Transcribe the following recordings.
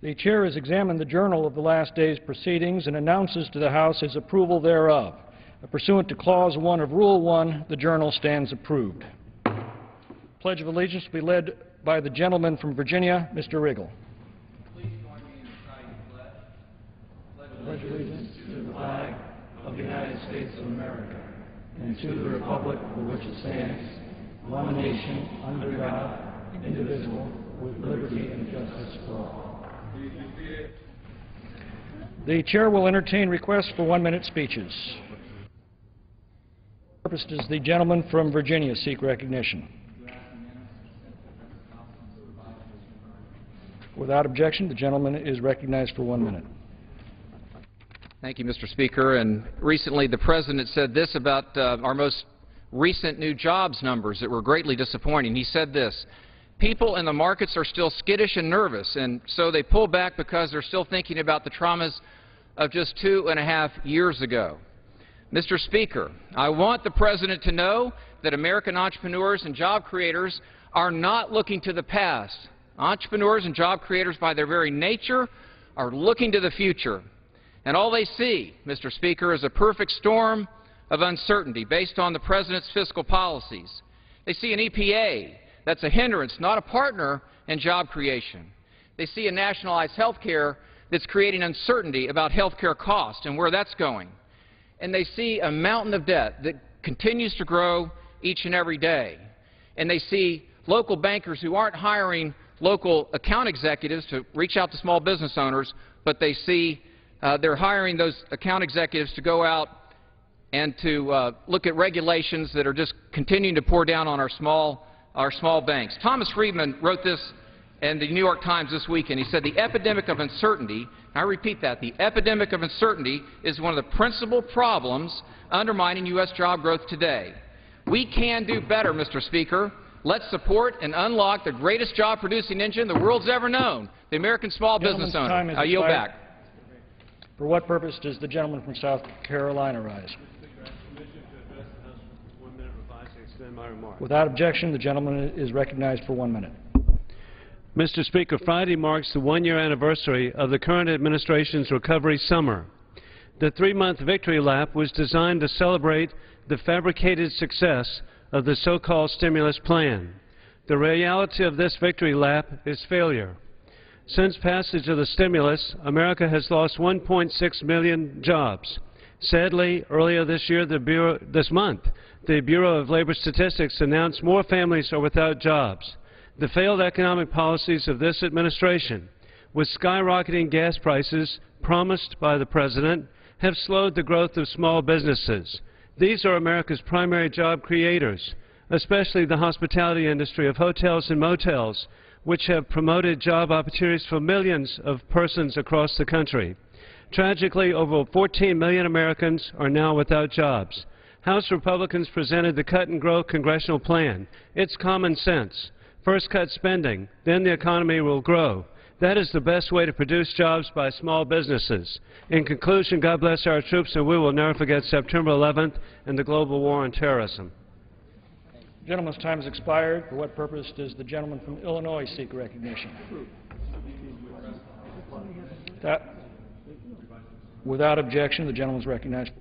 The Chair has examined the journal of the last day's proceedings and announces to the House his approval thereof. Pursuant to Clause 1 of Rule 1, the journal stands approved. Pledge of Allegiance will be led by the gentleman from Virginia, Mr. Riggle. Please join me in reciting the pledge. Pledge allegiance to the flag of the United States of America and to the republic for which it stands, one nation, under God, indivisible, with liberty and justice for all. Please be seated. The Chair will entertain requests for one-minute speeches. Purpose does the gentleman from Virginia seek recognition? Without objection, the gentleman is recognized for 1 minute. Thank you, Mr. Speaker. And recently the President said this about our most recent new jobs numbers that were greatly disappointing. He said this: people in the markets are still skittish and nervous, and so they pull back because they're still thinking about the traumas of just 2.5 years ago. Mr. Speaker, I want the President to know that American entrepreneurs and job creators are not looking to the past. Entrepreneurs and job creators, by their very nature, are looking to the future. And all they see, Mr. Speaker, is a perfect storm of uncertainty based on the President's fiscal policies. They see an EPA that's a hindrance, not a partner, in job creation. They see a nationalized health care that's creating uncertainty about health care costs and where that's going. And they see a mountain of debt that continues to grow each and every day. And they see local bankers who aren't hiring local account executives to reach out to small business owners, but they see they're hiring those account executives to go out and to look at regulations that are just continuing to pour down on our small banks. Thomas Friedman wrote this in the New York Times this week, and he said the epidemic of uncertainty, I repeat that, the epidemic of uncertainty is one of the principal problems undermining U.S. job growth today. We can do better, Mr. Speaker. Let's support and unlock the greatest job-producing engine the world's ever known, the American small business owner. I yield back. For what purpose does the gentleman from South Carolina rise? Without objection, the gentleman is recognized for 1 minute. Mr. Speaker, Friday marks the one-year anniversary of the current administration's recovery summer. The 3-month victory lap was designed to celebrate the fabricated success of the so-called stimulus plan. The reality of this victory lap is failure. Since passage of the stimulus, America has lost 1.6 million jobs. Sadly, earlier this month, the Bureau of Labor Statistics announced more families are without jobs. The failed economic policies of this administration, with skyrocketing gas prices promised by the President, have slowed the growth of small businesses. These are America's primary job creators, especially the hospitality industry of hotels and motels, which have promoted job opportunities for millions of persons across the country. Tragically, over 14 million Americans are now without jobs. House Republicans presented the Cut and Grow congressional plan. It's common sense. First cut spending, then the economy will grow. That is the best way to produce jobs by small businesses. In conclusion, God bless our troops, and we will never forget September 11th and the global war on terrorism. The gentleman's time has expired. For what purpose does the gentleman from Illinois seek recognition? Without objection, the gentleman is recognized.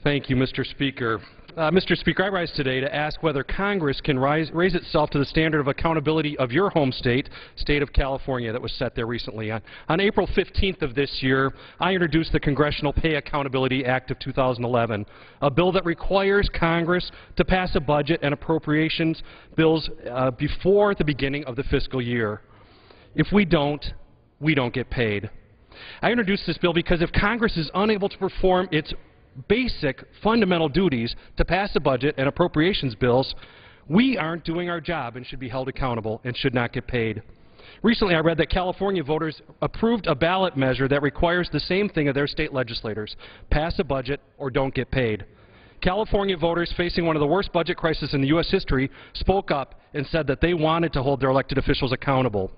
Thank you, Mr. Speaker. Mr. Speaker, I rise today to ask whether Congress can raise itself to the standard of accountability of your home state, state of California, that was set there recently. On April 15th of this year, I introduced the Congressional Pay Accountability Act of 2011, a bill that requires Congress to pass a budget and appropriations bills before the beginning of the fiscal year. If we don't get paid. I introduced this bill because if Congress is unable to perform its basic fundamental duties to pass a budget and appropriations bills, we aren't doing our job and should be held accountable and should not get paid. Recently, I read that California voters approved a ballot measure that requires the same thing of their state legislators: pass a budget or don't get paid. California voters, facing one of the worst budget crises in the U.S. history, spoke up and said that they wanted to hold their elected officials accountable.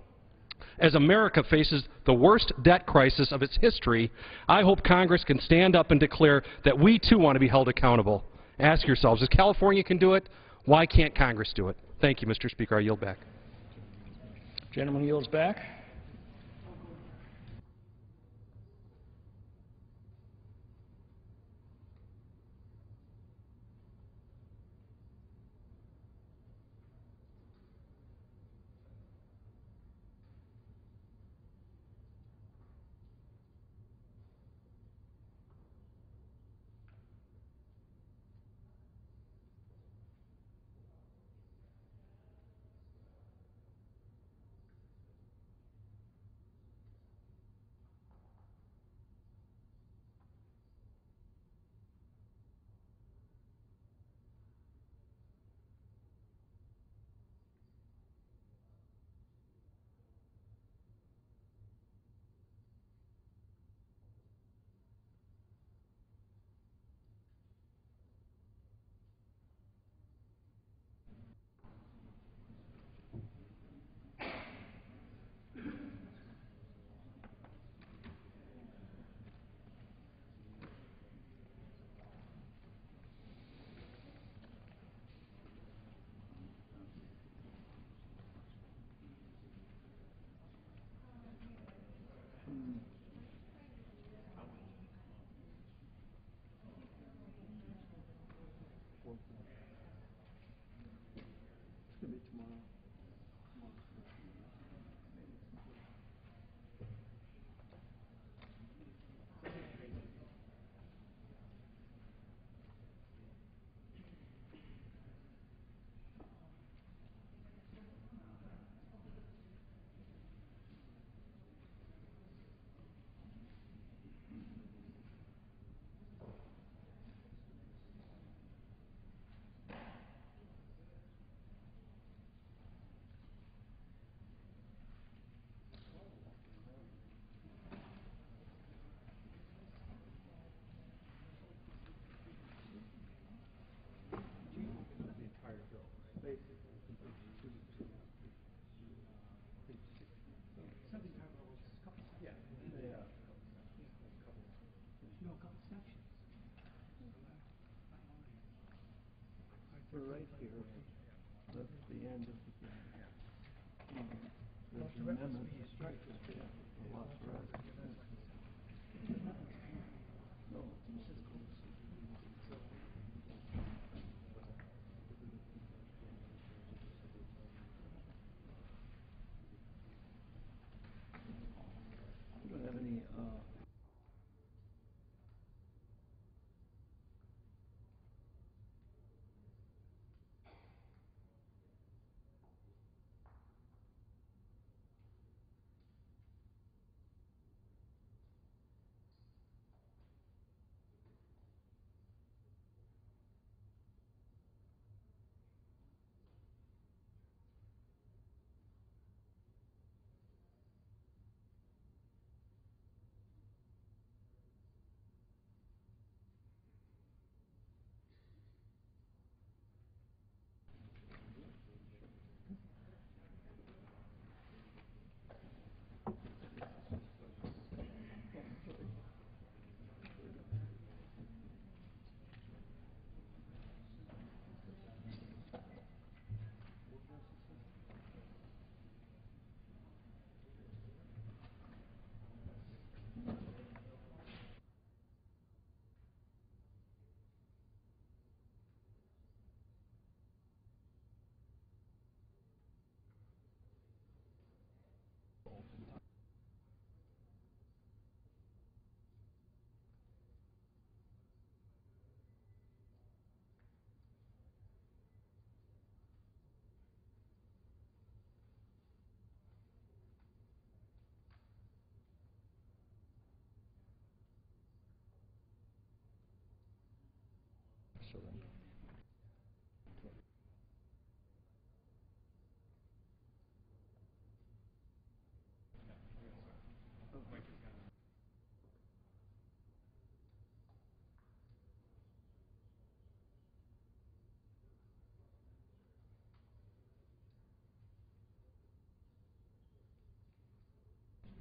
As America faces the worst debt crisis of its history, I hope Congress can stand up and declare that we too want to be held accountable. Ask yourselves, if California can do it, why can't Congress do it? Thank you, Mr. Speaker. I yield back. Gentleman yields back. right here, that's the end of the thing. There's an amendment to strike this bit, a lot for us. No, this is close. We don't have any,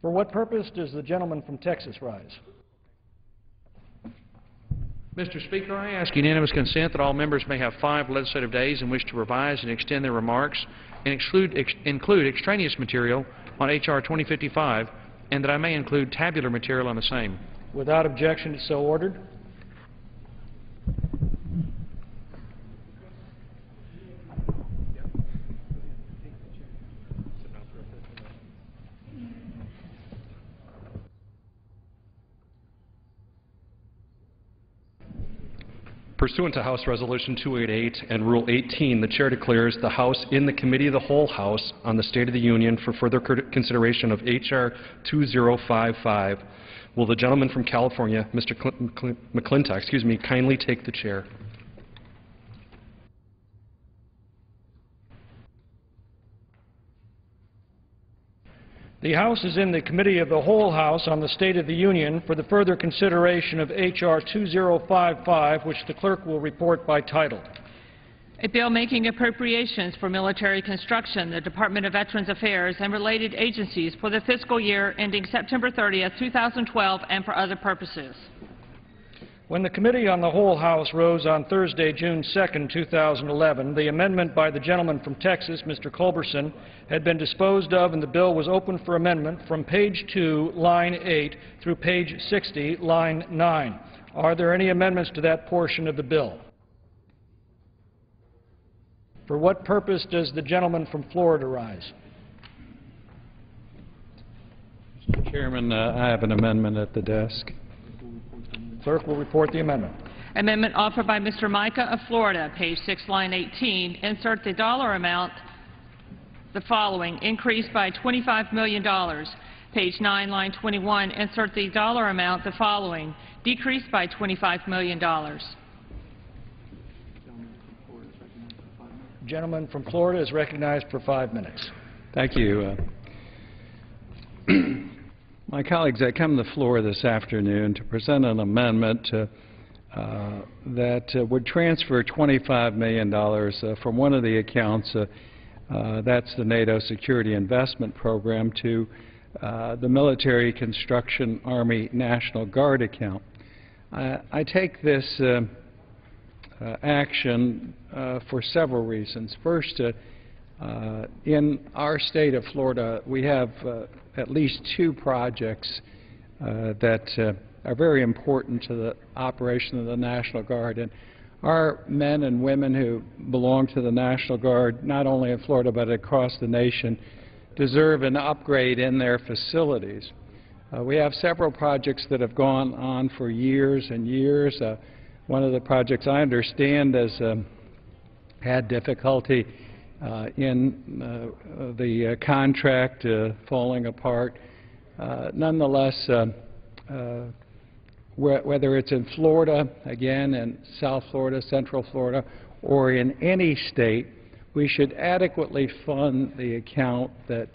For what purpose does the gentleman from Texas rise? Mr. Speaker, I ask unanimous consent that all members may have 5 legislative days in which to revise and extend their remarks and include extraneous material on H.R. 2055, and that I may include tabular material on the same. Without objection, it's so ordered. Pursuant to House Resolution 288 and Rule 18, the Chair declares the House in the Committee of the Whole House on the State of the Union for further consideration of H.R. 2055. Will the gentleman from California, Mr. McClintock, kindly take the chair? The House is in the Committee of the Whole House on the State of the Union for the further consideration of H.R. 2055, which the clerk will report by title. A bill making appropriations for military construction, the Department of Veterans Affairs, and related agencies for the fiscal year ending September 30th, 2012, and for other purposes. When the Committee on the Whole House rose on Thursday, June 2, 2011, the amendment by the gentleman from Texas, Mr. Culberson, had been disposed of and the bill was open for amendment from page 2, line 8, through page 60, line 9. Are there any amendments to that portion of the bill? For what purpose does the gentleman from Florida rise? Mr. Chairman, I have an amendment at the desk. Clerk will report the amendment. Amendment offered by Mr. Mica of Florida, page 6, line 18. Insert the dollar amount, the following, increased by $25 million. Page 9, line 21. Insert the dollar amount, the following, decreased by $25 million. Gentleman from Florida is recognized for 5 minutes. Thank you. My colleagues, I come to the floor this afternoon to present an amendment that would transfer $25 million from one of the accounts, that's the NATO Security Investment Program, to the Military Construction Army National Guard account. I take this action for several reasons. First, in our state of Florida, we have at least 2 projects that are very important to the operation of the National Guard. And our men and women who belong to the National Guard, not only in Florida but across the nation, deserve an upgrade in their facilities. We have several projects that have gone on for years and years. One of the projects I understand has had difficulty in the contract falling apart. Nonetheless, whether it's in Florida, again, in South Florida, Central Florida, or in any state, we should adequately fund the account that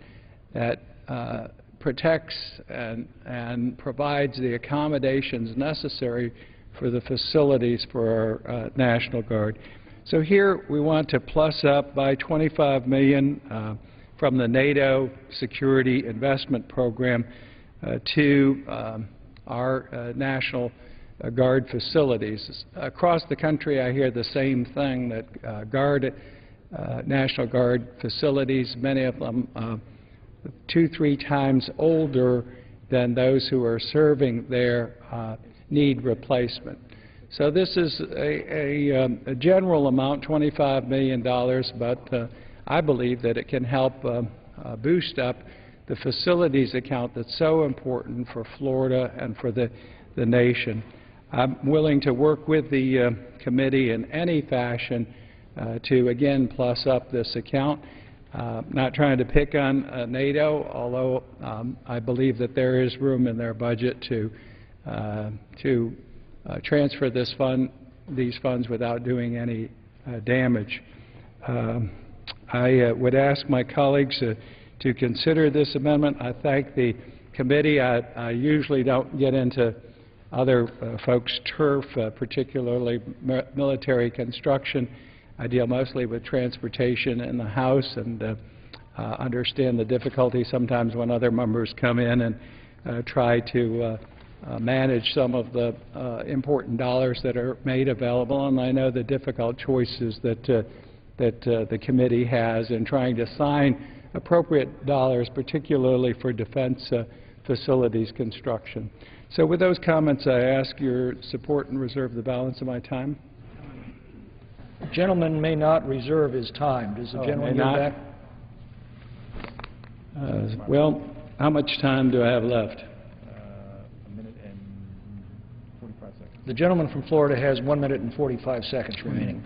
protects and provides the accommodations necessary for the facilities for our National Guard. So here we want to plus up by $25 million from the NATO Security Investment Program to our National Guard facilities. Across the country, I hear the same thing, that National Guard facilities, many of them 2-3 times older than those who are serving there, need replacement. So this is a general amount, $25 million, but I believe that it can help boost up the facilities account that's so important for Florida and for the nation. I'm willing to work with the committee in any fashion to, again, plus up this account. Not trying to pick on NATO, although I believe that there is room in their budget to transfer these funds without doing any damage. I would ask my colleagues to consider this amendment. I thank the committee. I usually don't get into other folks' turf, particularly military construction. I deal mostly with transportation in the House and understand the difficulty sometimes when other members come in and try to manage some of the important dollars that are made available. And I know the difficult choices that the committee has in trying to assign appropriate dollars, particularly for defense facilities construction. So with those comments, I ask your support and reserve the balance of my time. The gentleman may not reserve his time. Does the gentleman yield back? Well, how much time do I have left? A minute and 45 seconds. The gentleman from Florida has 1 minute and 45 seconds remaining.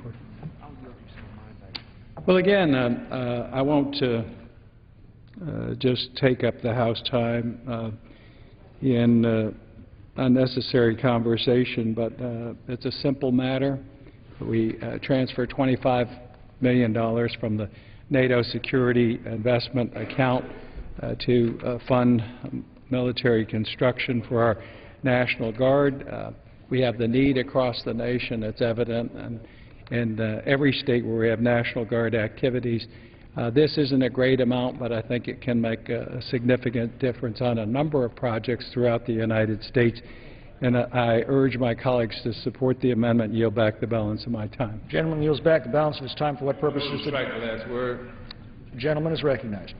Well, again, I won't just take up the House time in unnecessary conversation, but it's a simple matter. We transfer $25 million from the NATO Security Investment Account to fund military construction for our National Guard. We have the need across the nation. It's evident in every state where we have National Guard activities. This isn't a great amount, but I think it can make a significant difference on a number of projects throughout the United States. And I urge my colleagues to support the amendment and yield back the balance of my time. The gentleman yields back the balance of his time for what purposes? Strike the last word. The gentleman is recognized.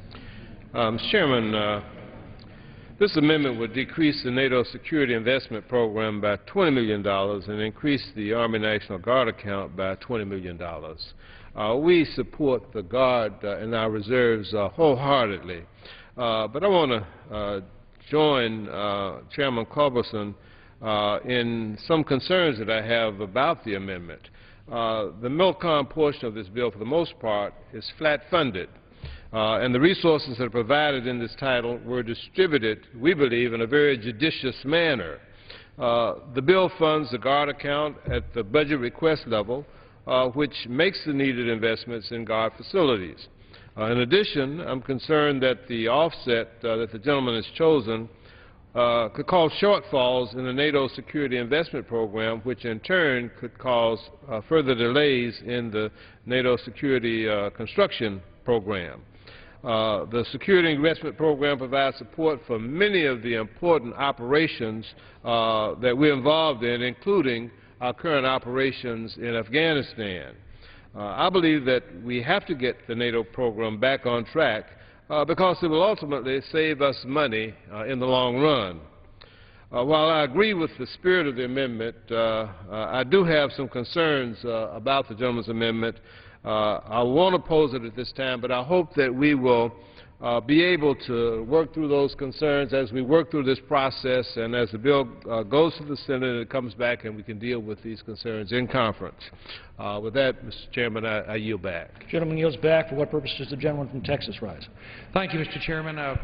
Mr. Chairman, this amendment would decrease the NATO Security Investment Program by $20 million and increase the Army National Guard account by $20 million. We support the Guard and our reserves wholeheartedly. But I want to join Chairman Culberson in some concerns that I have about the amendment. The MILCON portion of this bill, for the most part, is flat funded. And the resources that are provided in this title were distributed, we believe, in a very judicious manner. The bill funds the Guard account at the budget request level, which makes the needed investments in Guard facilities. In addition, I'm concerned that the offset that the gentleman has chosen could cause shortfalls in the NATO Security Investment Program, which in turn could cause further delays in the NATO Security Construction Program. The Security Investment Program provides support for many of the important operations that we're involved in, including our current operations in Afghanistan. I believe that we have to get the NATO program back on track because it will ultimately save us money in the long run. While I agree with the spirit of the amendment, I do have some concerns about the gentleman's amendment. I won't oppose it at this time, but I hope that we will be able to work through those concerns as we work through this process and as the bill goes to the Senate and it comes back and we can deal with these concerns in conference. With that, Mr. Chairman, I yield back. Gentleman yields back. For what purpose does the gentleman from Texas rise? Thank you, Mr. Chairman.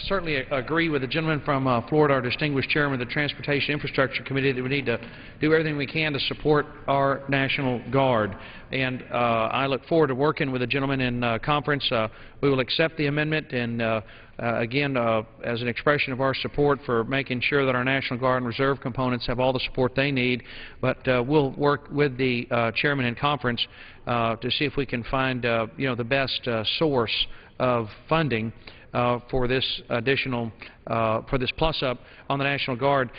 Certainly agree with the gentleman from Florida, our distinguished chairman of the Transportation Infrastructure Committee, that we need to do everything we can to support our National Guard. And I look forward to working with the gentleman in conference. We will accept the amendment and again, as an expression of our support for making sure that our National Guard and Reserve components have all the support they need. But we'll work with the chairman in conference to see if we can find the best source of funding for this additional, for this plus-up on the National Guard.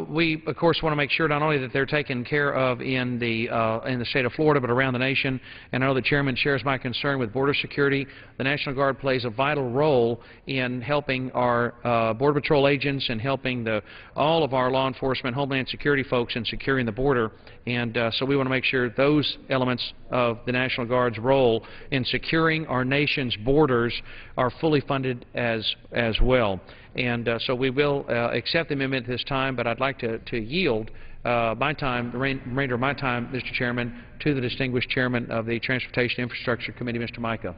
We, of course, want to make sure not only that they're taken care of in the state of Florida, but around the nation. And I know the Chairman shares my concern with border security. The National Guard plays a vital role in helping our Border Patrol agents and helping all of our law enforcement, Homeland Security folks in securing the border. And so we want to make sure those elements of the National Guard's role in securing our nation's borders are fully funded as well. And so we will accept the amendment at this time, but I'd like to yield my time, the remainder of my time, Mr. Chairman, to the distinguished chairman of the Transportation Infrastructure Committee, Mr. Mica.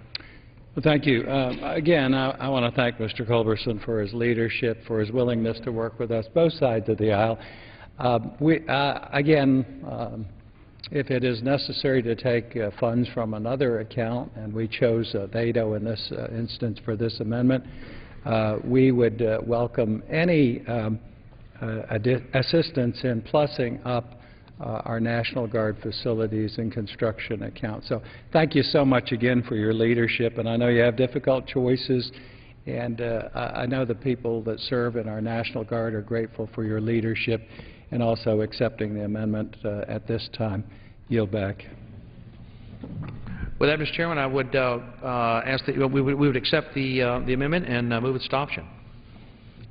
Well, thank you. Again, I want to thank Mr. Culberson for his leadership, for his willingness to work with us, both sides of the aisle. If it is necessary to take funds from another account, and we chose NATO in this instance for this amendment, we would welcome any assistance in plussing up our National Guard facilities and construction account. So thank you so much again for your leadership, and I know you have difficult choices, and I know the people that serve in our National Guard are grateful for your leadership and also accepting the amendment at this time. Yield back. With that, Mr. Chairman, I would ask that we would accept the amendment and move its adoption.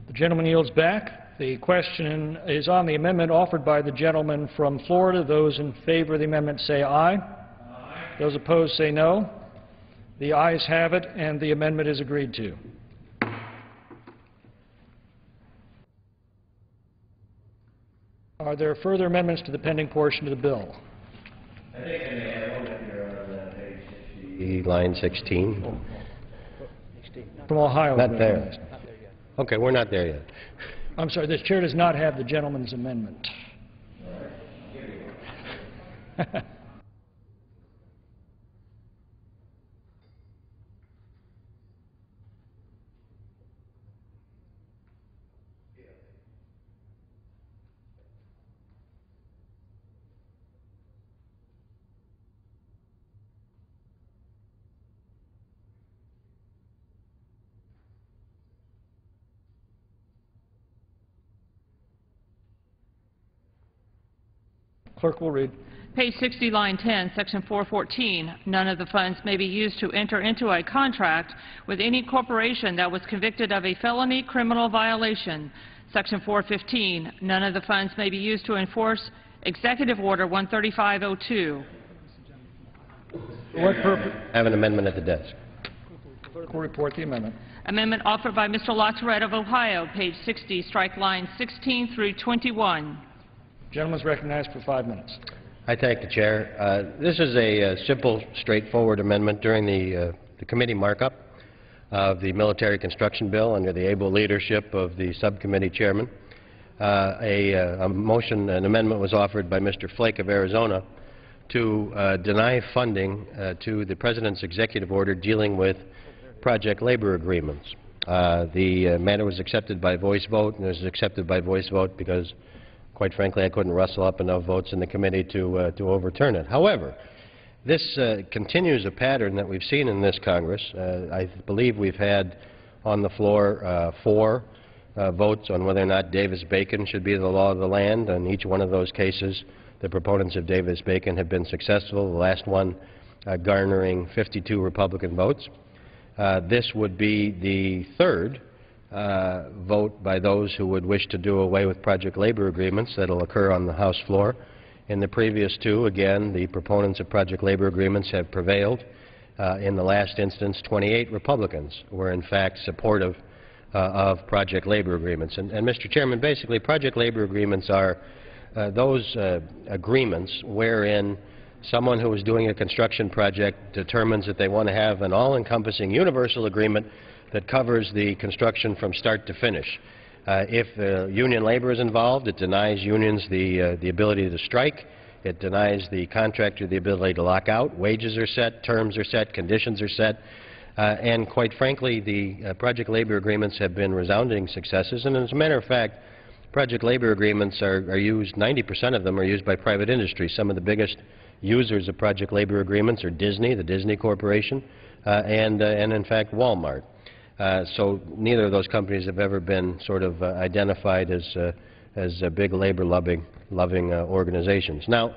The gentleman yields back. The question is on the amendment offered by the gentleman from Florida. Those in favor of the amendment say aye. Aye. Those opposed say no. The ayes have it, and the amendment is agreed to. Are there further amendments to the pending portion of the bill? I think I may have one if you're on page 60, line 16. From Ohio. Not there. Okay, we're not there yet. I'm sorry, this chair does not have the gentleman's amendment. Clerk will read. Page 60, line 10, section 414, none of the funds may be used to enter into a contract with any corporation that was convicted of a felony criminal violation. Section 415, none of the funds may be used to enforce Executive Order 13502. For what purpose? I have an amendment at the desk. Clerk will report the amendment. Amendment offered by Mr. LaTourette of Ohio, page 60, strike lines 16 through 21. Gentleman is recognized for 5 minutes. I thank the Chair. This is a simple, straightforward amendment during the committee markup of the military construction bill under the able leadership of the subcommittee chairman. A motion, an amendment was offered by Mr. Flake of Arizona to deny funding to the President's executive order dealing with project labor agreements. The matter was accepted by voice vote, and it was accepted by voice vote because, quite frankly, I couldn't rustle up enough votes in the committee to overturn it. However, this continues a pattern that we've seen in this Congress. I believe we've had on the floor 4 votes on whether or not Davis-Bacon should be the law of the land. In each one of those cases, the proponents of Davis-Bacon have been successful, the last one garnering 52 Republican votes. This would be the third vote by those who would wish to do away with project labor agreements that will occur on the House floor. In the previous two, again, the proponents of project labor agreements have prevailed. In the last instance, 28 Republicans were in fact supportive of project labor agreements. And Mr. Chairman, basically project labor agreements are those agreements wherein someone who is doing a construction project determines that they want to have an all-encompassing universal agreement that covers the construction from start to finish. If union labor is involved, it denies unions the ability to strike. It denies the contractor the ability to lock out. Wages are set, terms are set, conditions are set. And quite frankly, the project labor agreements have been resounding successes. And as a matter of fact, project labor agreements are used, 90% of them are used by private industry. Some of the biggest users of project labor agreements are Disney, the Disney Corporation, and in fact Walmart. So neither of those companies have ever been sort of identified as big labor-loving organizations. Now,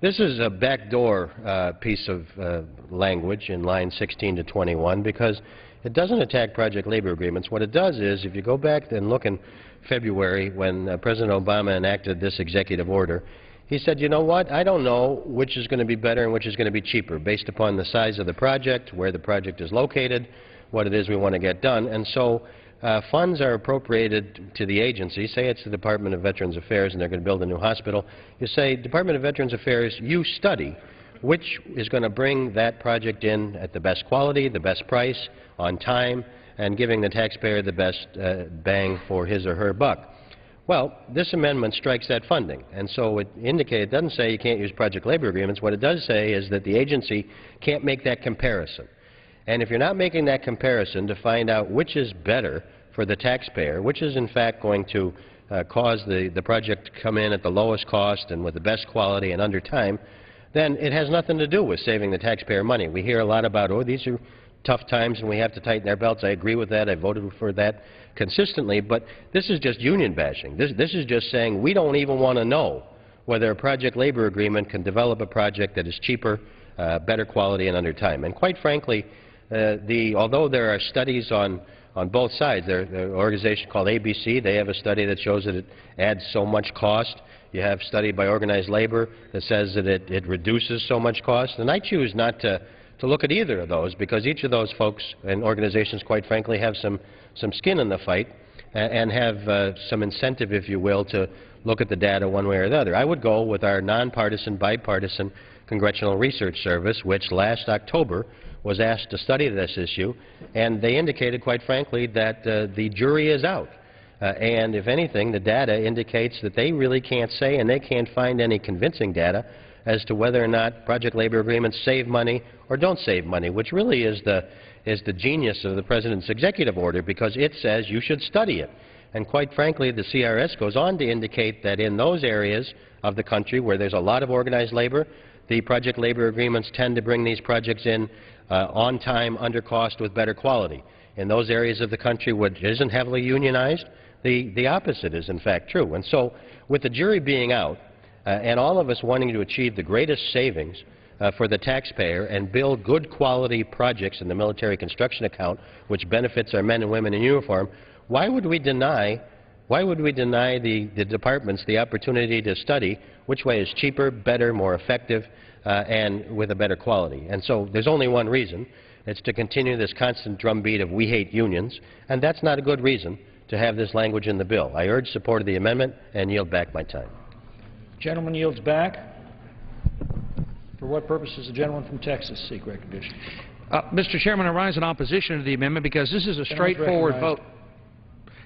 this is a backdoor piece of language in line 16 to 21 because it doesn't attack project labor agreements. What it does is, if you go back and look in February when President Obama enacted this executive order, he said, you know what, I don't know which is going to be better and which is going to be cheaper based upon the size of the project, where the project is located, what it is we want to get done. And so funds are appropriated to the agency. Say it's the Department of Veterans Affairs and they're going to build a new hospital. You say, Department of Veterans Affairs, you study which is going to bring that project in at the best quality, the best price, on time, and giving the taxpayer the best bang for his or her buck. Well, this amendment strikes that funding, and so it doesn't say you can't use project labor agreements. What it does say is that the agency can't make that comparison. And if you're not making that comparison to find out which is better for the taxpayer, which is in fact going to cause the project to come in at the lowest cost and with the best quality and under time, then it has nothing to do with saving the taxpayer money. We hear a lot about, oh, these are tough times and we have to tighten our belts. I agree with that. I voted for that consistently. But this is just union bashing. This is just saying we don't even want to know whether a project labor agreement can develop a project that is cheaper, better quality, and under time. And quite frankly, although there are studies on both sides, there's an organization called ABC. They have a study that shows that it adds so much cost. You have a study by organized labor that says that it reduces so much cost. And I choose not to look at either of those because each of those folks and organizations, quite frankly, have some skin in the fight and have some incentive, if you will, to look at the data one way or the other. I would go with our nonpartisan, bipartisan Congressional Research Service, which last October was asked to study this issue, and they indicated, quite frankly, that the jury is out. And if anything, the data indicates that they really can't say and they can't find any convincing data as to whether or not project labor agreements save money or don't save money, which really is the genius of the President's executive order, because it says you should study it. And quite frankly, the CRS goes on to indicate that in those areas of the country where there's a lot of organized labor, the project labor agreements tend to bring these projects in on time, under cost, with better quality. In those areas of the country which isn't heavily unionized, the opposite is in fact true. And so with the jury being out and all of us wanting to achieve the greatest savings for the taxpayer and build good quality projects in the military construction account which benefits our men and women in uniform, why would we deny the departments the opportunity to study which way is cheaper, better, more effective, and with a better quality? And so there's only one reason. It's to continue this constant drumbeat of we hate unions, and that's not a good reason to have this language in the bill. I urge support of the amendment and yield back my time. Gentleman yields back. For what purpose does the gentleman from Texas seek recognition? Mr. Chairman, I rise in opposition to the amendment because this is a straightforward vote.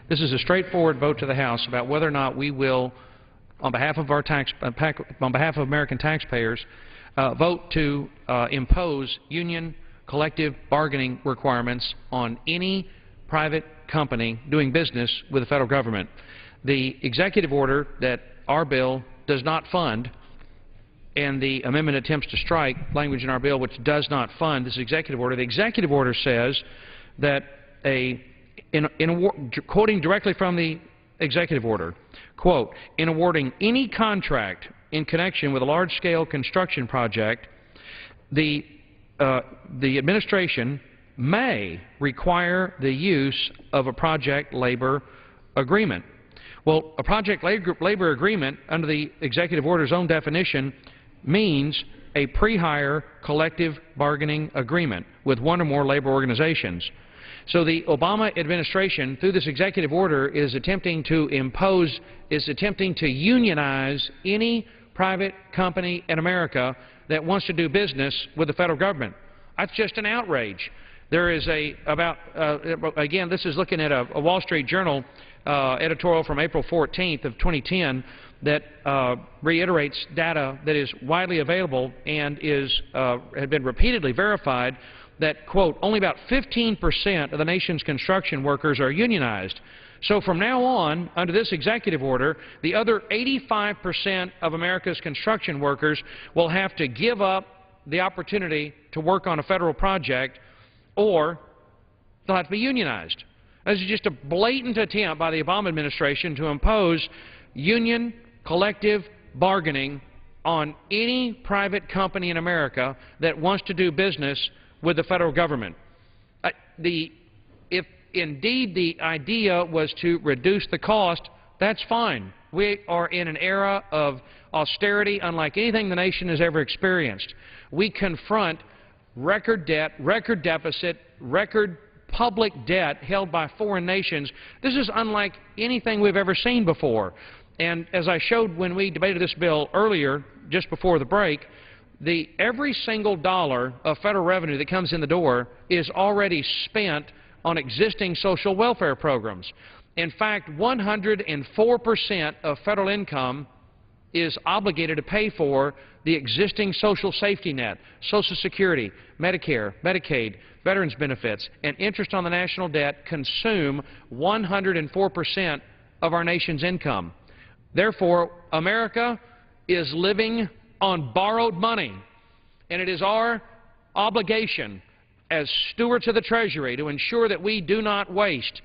This is a straightforward vote to the House about whether or not we will, on behalf of American taxpayers, vote to impose union collective bargaining requirements on any private company doing business with the federal government. The executive order that our bill does not fund, and the amendment attempts to strike language in our bill which does not fund this executive order. The executive order says that a quoting directly from the executive order, quote, in awarding any contract in connection with a large-scale construction project, the administration may require the use of a project labor agreement. Well, a project labor agreement, under the executive order's own definition, means a pre-hire collective bargaining agreement with one or more labor organizations. So the Obama administration, through this executive order, is attempting to unionize any private company in America that wants to do business with the federal government. That's just an outrage. There is again, this is looking at a Wall Street Journal editorial from April 14th of 2010 that reiterates data that is widely available and had been repeatedly verified that, quote, only about 15% of the nation's construction workers are unionized. So from now on, under this executive order, the other 85% of America's construction workers will have to give up the opportunity to work on a federal project, or they'll have to be unionized. This is just a blatant attempt by the Obama administration to impose union collective bargaining on any private company in America that wants to do business with the federal government. If indeed the idea was to reduce the cost, that's fine. We are in an era of austerity unlike anything the nation has ever experienced. We confront record debt, record deficit, record public debt held by foreign nations. This is unlike anything we've ever seen before. And as I showed when we debated this bill earlier, just before the break, every single dollar of federal revenue that comes in the door is already spent on existing social welfare programs. In fact, 104% of federal income is obligated to pay for the existing social safety net, Social Security, Medicare, Medicaid, veterans benefits, and interest on the national debt consume 104% of our nation's income. Therefore, America is living on borrowed money, and it is our obligation as stewards of the Treasury to ensure that we do not waste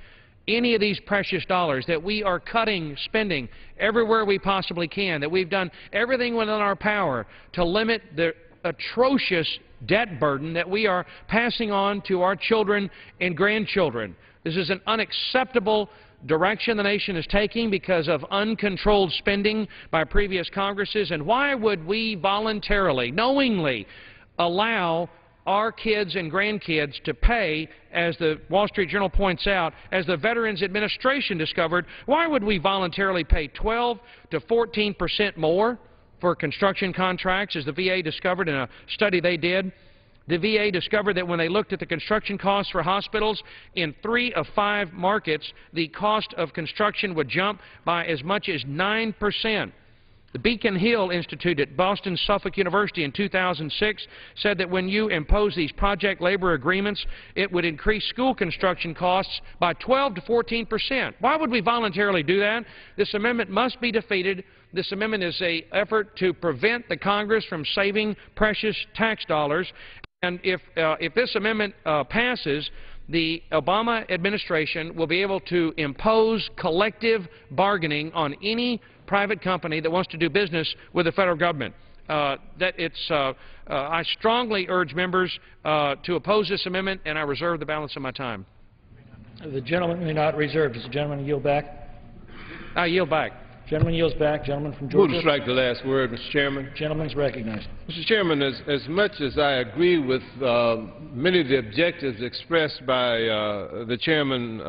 any of these precious dollars, that we are cutting spending everywhere we possibly can, that we've done everything within our power to limit the atrocious debt burden that we are passing on to our children and grandchildren. This is an unacceptable direction the nation is taking because of uncontrolled spending by previous Congresses. And why would we voluntarily, knowingly, allow our kids and grandkids to pay, as the Wall Street Journal points out, as the Veterans Administration discovered, why would we voluntarily pay 12 to 14% more for construction contracts, as the VA discovered in a study they did? The VA discovered that when they looked at the construction costs for hospitals, in 3 of 5 markets, the cost of construction would jump by as much as 9%. The Beacon Hill Institute at Boston Suffolk University in 2006 said that when you impose these project labor agreements, it would increase school construction costs by 12 to 14%. Why would we voluntarily do that? This amendment must be defeated. This amendment is an effort to prevent the Congress from saving precious tax dollars. And if this amendment passes, the Obama administration will be able to impose collective bargaining on any private company that wants to do business with the federal government. I strongly urge members to oppose this amendment, and I reserve the balance of my time. The gentleman may not reserve. Does the gentleman yield back? I yield back. Gentleman yields back. Gentleman from Georgia. Move to strike the last word, Mr. Chairman. Gentleman's recognized. Mr. Chairman, as much as I agree with many of the objectives expressed by the chairman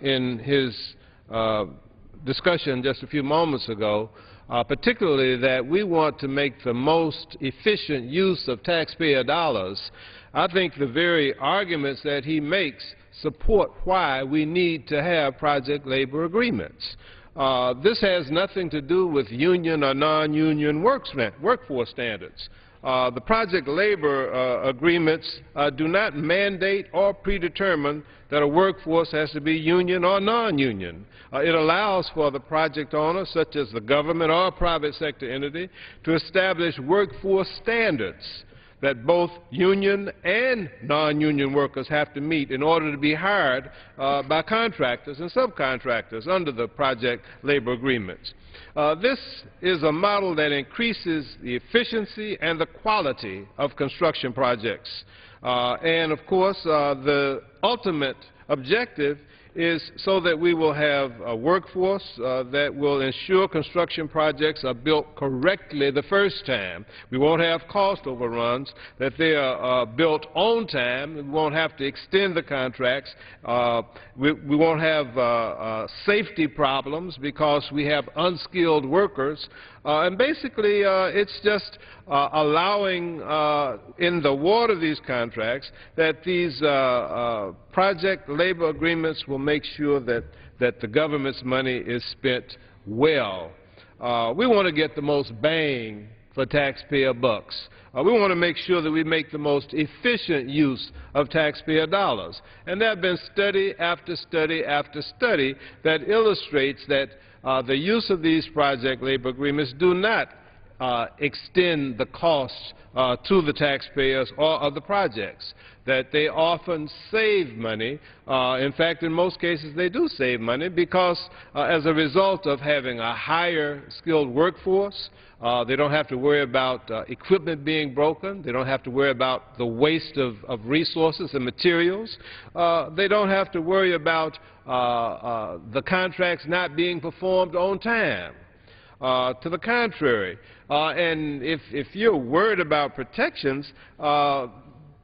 in his discussion just a few moments ago, particularly that we want to make the most efficient use of taxpayer dollars, I think the very arguments that he makes support why we need to have project labor agreements. This has nothing to do with union or non-union workforce standards. The project labor agreements do not mandate or predetermine that a workforce has to be union or non-union. It allows for the project owner, such as the government or a private sector entity, to establish workforce standards that both union and non-union workers have to meet in order to be hired by contractors and subcontractors under the project labor agreements. This is a model that increases the efficiency and the quality of construction projects. And of course, the ultimate objective is so that we will have a workforce that will ensure construction projects are built correctly the first time. We won't have cost overruns, that they are built on time. We won't have to extend the contracts. We won't have safety problems because we have unskilled workers. And basically, it's just allowing in the ward of these contracts that these project labor agreements will make sure that the government's money is spent well. We want to get the most bang for taxpayer bucks. We want to make sure that we make the most efficient use of taxpayer dollars. And there have been study after study after study that illustrates that the use of these project labor agreements do not extend the costs to the taxpayers or of the projects, that they often save money. In fact, in most cases, they do save money because as a result of having a higher skilled workforce, they don't have to worry about equipment being broken. They don't have to worry about the waste of resources and materials. They don't have to worry about the contracts not being performed on time. To the contrary, and if you're worried about protections,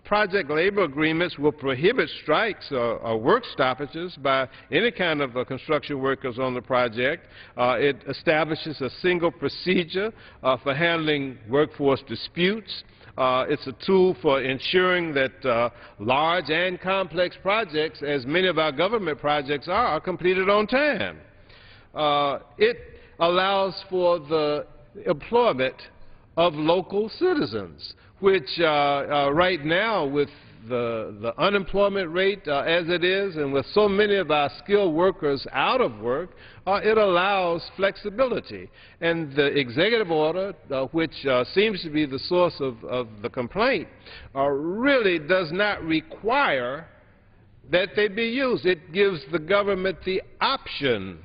project labor agreements will prohibit strikes or work stoppages by any kind of construction workers on the project. It establishes a single procedure for handling workforce disputes. It's a tool for ensuring that large and complex projects, as many of our government projects are completed on time. It allows for the employment of local citizens, which right now with the unemployment rate as it is and with so many of our skilled workers out of work, it allows flexibility. And the executive order, which seems to be the source of the complaint, really does not require that they be used. It gives the government the option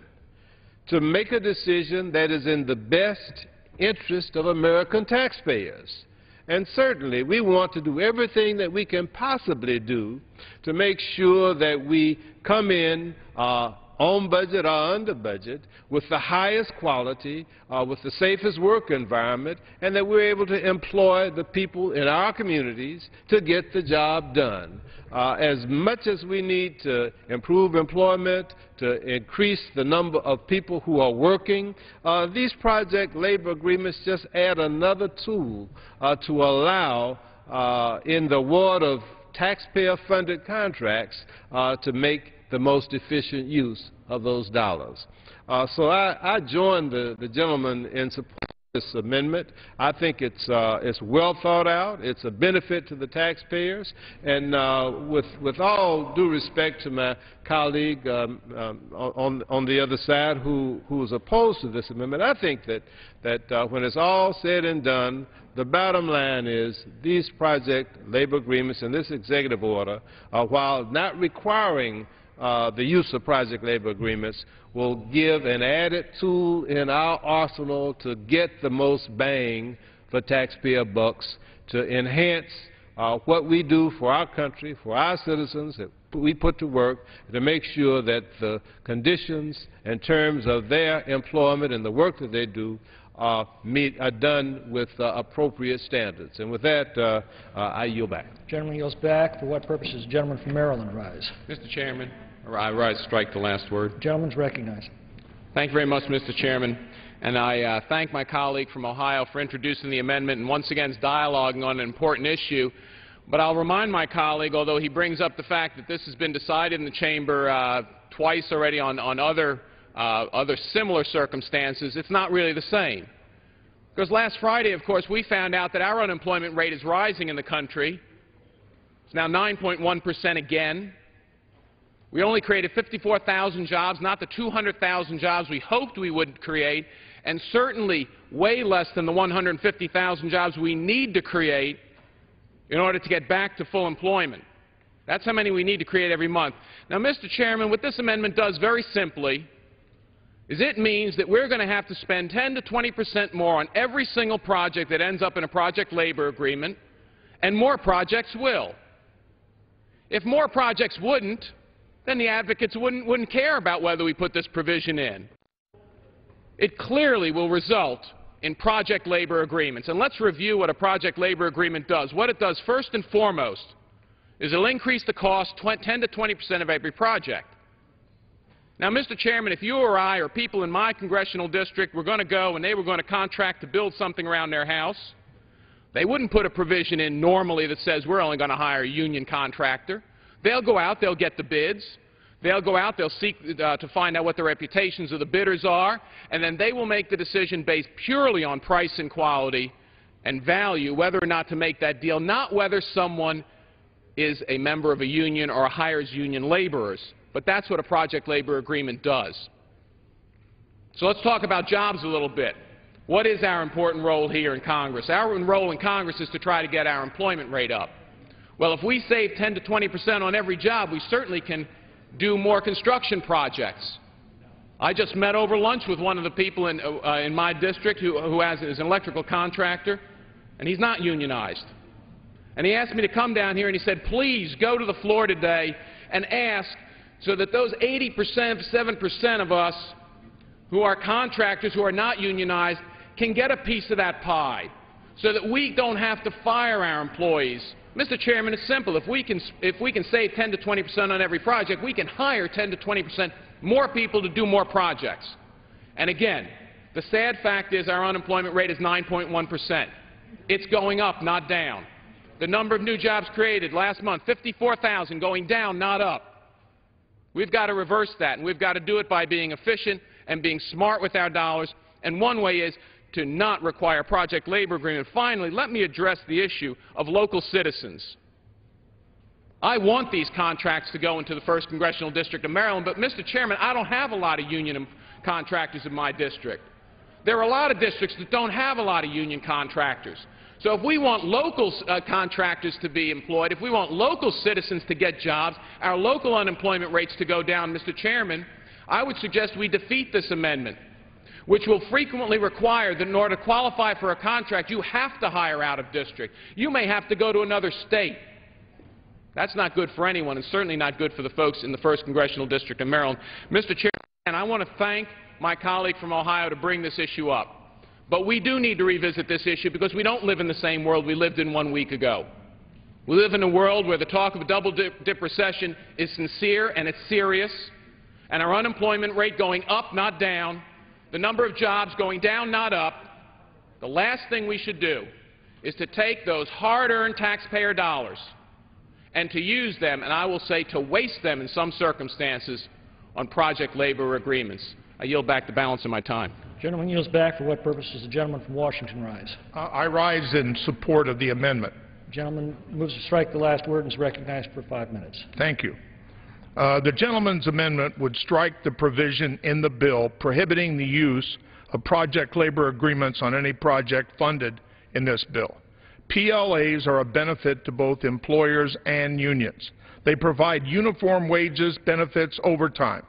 to make a decision that is in the best interest of American taxpayers. And certainly, we want to do everything that we can possibly do to make sure that we come in on budget or under budget with the highest quality, with the safest work environment, and that we're able to employ the people in our communities to get the job done. As much as we need to improve employment, to increase the number of people who are working, these project labor agreements just add another tool to allow in the world of taxpayer-funded contracts to make the most efficient use of those dollars. So I join the gentleman in support of this amendment. I think it's well thought out. It's a benefit to the taxpayers. And with all due respect to my colleague on the other side who is opposed to this amendment, I think that when it's all said and done, the bottom line is these project labor agreements and this executive order, while not requiring the use of project labor agreements, will give an added tool in our arsenal to get the most bang for taxpayer bucks, to enhance what we do for our country, for our citizens, that we put to work, to make sure that the conditions and terms of their employment and the work that they do are done with appropriate standards. And with that, I yield back. Gentleman yields back. For what purpose does the gentleman from Maryland rise? Mr. Chairman, I rise to strike the last word. Gentleman's recognized. Thank you very much, Mr. Chairman. And I thank my colleague from Ohio for introducing the amendment and once again dialoguing on an important issue. But I'll remind my colleague, although he brings up the fact that this has been decided in the Chamber twice already on other similar circumstances, it's not really the same. Because last Friday, of course, we found out that our unemployment rate is rising in the country. It's now 9.1% again. We only created 54,000 jobs, not the 200,000 jobs we hoped we would create, and certainly way less than the 150,000 jobs we need to create in order to get back to full employment. That's how many we need to create every month. Now, Mr. Chairman, what this amendment does very simply is it means that we're going to have to spend 10 to 20% more on every single project that ends up in a project labor agreement, and more projects will. If more projects wouldn't, then the advocates wouldn't care about whether we put this provision in. It clearly will result in project labor agreements. And let's review what a project labor agreement does. What it does first and foremost is it'll increase the cost 10 to 20% of every project. Now, Mr. Chairman, if you or I or people in my congressional district were going to go and they were going to contract to build something around their house, they wouldn't put a provision in normally that says we're only going to hire a union contractor. They'll go out, they'll get the bids, they'll go out, they'll seek to find out what the reputations of the bidders are, and then they will make the decision based purely on price and quality and value whether or not to make that deal, not whether someone is a member of a union or hires union laborers. But that's what a project labor agreement does. So let's talk about jobs a little bit. What is our important role here in Congress? Our role in Congress is to try to get our employment rate up. Well, if we save 10 to 20% on every job, we certainly can do more construction projects. I just met over lunch with one of the people in my district who is an electrical contractor, and he's not unionized. And he asked me to come down here, and he said, please go to the floor today and ask so that those 7% of us who are contractors who are not unionized can get a piece of that pie so that we don't have to fire our employees. Mr. Chairman, it's simple. If we can save 10 to 20% on every project, we can hire 10 to 20% more people to do more projects. And again, the sad fact is our unemployment rate is 9.1%. It's going up, not down. The number of new jobs created last month, 54,000, going down, not up. We've got to reverse that, and we've got to do it by being efficient and being smart with our dollars. And one way is to not require project labor agreement. Finally, let me address the issue of local citizens. I want these contracts to go into the 1st Congressional District of Maryland, but, Mr. Chairman, I don't have a lot of union contractors in my district. There are a lot of districts that don't have a lot of union contractors. So if we want local contractors to be employed, if we want local citizens to get jobs, our local unemployment rates to go down, Mr. Chairman, I would suggest we defeat this amendment, which will frequently require that in order to qualify for a contract, you have to hire out of district. You may have to go to another state. That's not good for anyone, and certainly not good for the folks in the 1st Congressional District of Maryland. Mr. Chairman, I want to thank my colleague from Ohio to bring this issue up. But we do need to revisit this issue because we don't live in the same world we lived in 1 week ago. We live in a world where the talk of a double-dip recession is sincere and it's serious, and our unemployment rate going up, not down, the number of jobs going down, not up. The last thing we should do is to take those hard-earned taxpayer dollars and to use them, and I will say to waste them in some circumstances, on project labor agreements. I yield back the balance of my time. Gentleman yields back. For what purpose does the gentleman from Washington rise? I rise in support of the amendment. The gentleman moves to strike the last word and is recognized for 5 minutes. Thank you. The gentleman's amendment would strike the provision in the bill prohibiting the use of project labor agreements on any project funded in this bill. PLAs are a benefit to both employers and unions. They provide uniform wages, benefits, overtime.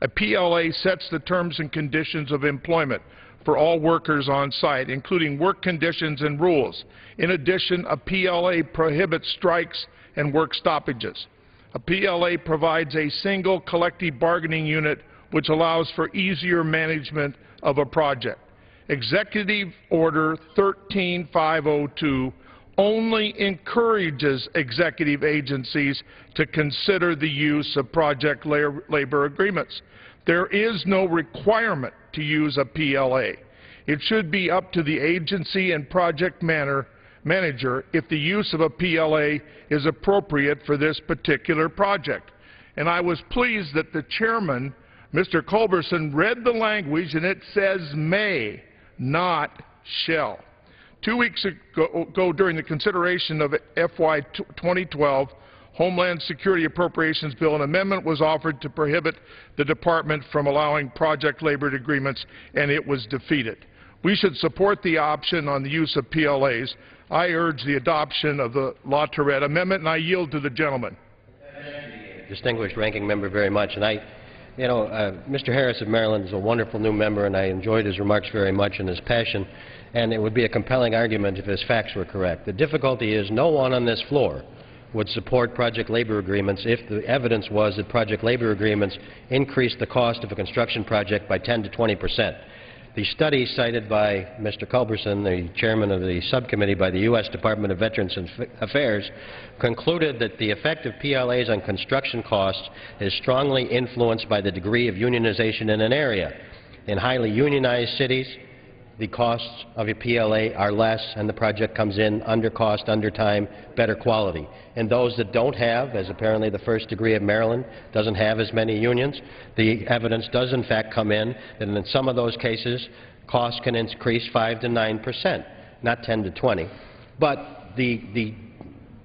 A PLA sets the terms and conditions of employment for all workers on site, including work conditions and rules. In addition, a PLA prohibits strikes and work stoppages. A PLA provides a single collective bargaining unit which allows for easier management of a project. Executive Order 13502 only encourages executive agencies to consider the use of project labor agreements. There is no requirement to use a PLA. It should be up to the agency and project manager if the use of a PLA is appropriate for this particular project. And I was pleased that the chairman, Mr. Culberson, read the language and it says may, not shall. 2 weeks ago, during the consideration of FY 2012 Homeland Security Appropriations Bill, an amendment was offered to prohibit the Department from allowing project labor agreements, and it was defeated. We should support the option on the use of PLAs. I urge the adoption of the La Tourette amendment, and I yield to the gentleman. Distinguished ranking member very much. And Mr. Harris of Maryland is a wonderful new member, and I enjoyed his remarks very much and his passion, and it would be a compelling argument if his facts were correct. The difficulty is no one on this floor would support project labor agreements if the evidence was that project labor agreements increase the cost of a construction project by 10 to 20%. The study cited by Mr. Culberson, the chairman of the subcommittee by the U.S. Department of Veterans Affairs, concluded that the effect of PLAs on construction costs is strongly influenced by the degree of unionization in an area. In highly unionized cities, the costs of a PLA are less and the project comes in under cost, under time, better quality. And those that don't have, as apparently the first degree of Maryland doesn't have as many unions, the evidence does in fact come in that in some of those cases costs can increase 5 to 9%, not 10 to 20. But the